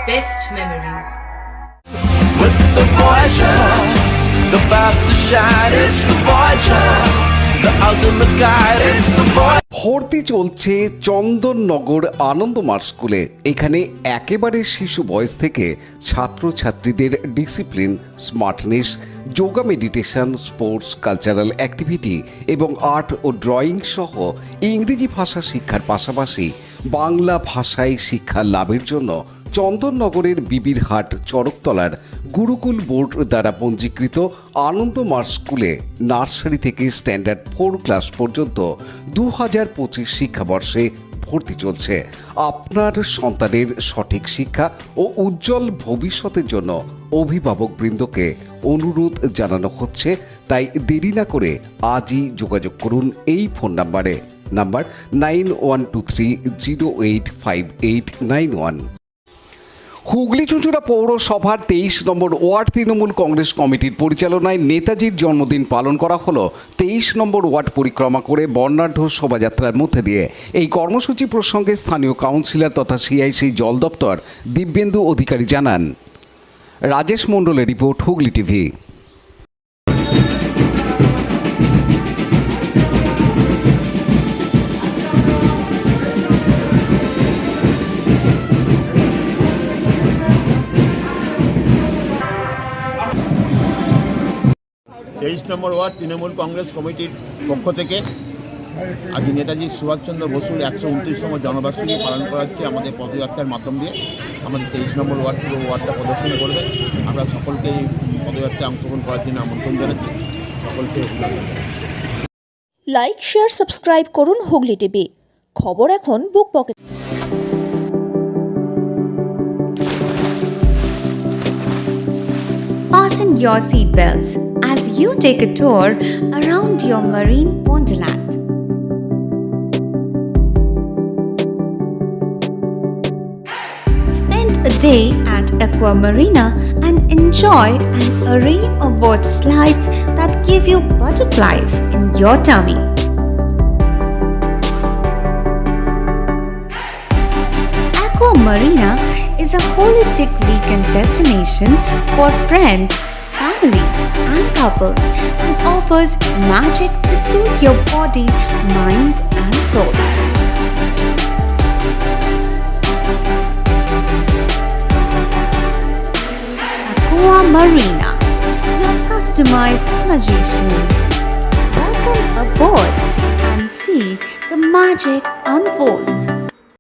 best memories. With the Voyager, the path to shine, it's the Voyager, the ultimate guide, it's the Voyager. ভর্তি চলছে চন্দননগর আনন্দমার্গ স্কুলে। এখানে একেবারে শিশু বয়স থেকে ছাত্রছাত্রীদের discipline, smartness, yoga, meditation, sports, cultural activity এবং আর্ট ও ড্রয়িং সহ ইংরেজি ভাষা শিক্ষার পাশাপাশি বাংলা ভাষায় শিক্ষা লাভের জন্য চন্দননগরের বিবিরহাট চড়কতলার গুরুকুল বোর্ড দ্বারা পঞ্জীকৃত আনন্দমার্গ স্কুলে নার্সারি থেকে স্ট্যান্ডার্ড 4 ক্লাস পর্যন্ত 2025 শিক্ষাবর্ষে ভর্তি চলছে। আপনার সন্তানের সঠিক শিক্ষা ও উজ্জ্বল ভবিষ্যতের জন্য অভিভাবকবৃন্দকে অনুরোধ জানানো হচ্ছে, তাই দেরি না করে আজই যোগাযোগ করুন এই ফোন নাম্বার 9123085891। হুগলি চুঁচুড়া পৌরসভার 23 নম্বর ওয়ার্ড তৃণমূল কংগ্রেস কমিটির পরিচালনায় নেতাজির জন্মদিন পালন করা হলো। 23 নম্বর ওয়ার্ড পরিক্রমা করে বর্ণাঢ্য শোভাযাত্রার মধ্যে দিয়ে। এই কর্মসূচি প্রসঙ্গে স্থানীয় কাউন্সিলর তথা সিআইসি জল দপ্তর দিব্যেন্দু অধিকারী জানান। রাজেশ মণ্ডলের রিপোর্ট, হুগলি টিভি। 23 নম্বর ওয়ার্ড তৃণমূল কংগ্রেস কমিটির পক্ষ থেকে আজ নেতাজি সুভাষচন্দ্র বসুর 129তম জন্মবার্ষিকী পালন করা হচ্ছে আমাদের পদযাত্রার মাধ্যম দিয়ে। আমাদের 23 নম্বর ওয়ার্ড পুরো ওয়ার্ডটা প্রদর্শন করবে। আমরা সকলকে এই পদযাত্রায় অংশগ্রহণ করার জন্য আমন্ত্রণ জানাচ্ছি। সকলকে লাইক, শেয়ার, সাবস্ক্রাইব করুন হুগলি টিভি। খবর এখন বুক pocket. Fasten your seatbelts as you take a tour around your marine wonderland. Spend a day at Aqua Marina and enjoy an array of water slides that give you butterflies in your tummy. Aqua Marina is a holistic weekend destination for friends, family, and couples and offers magic to soothe your body, mind, and soul. Aqua Marina, your customized magician. Welcome aboard and see the magic unfold.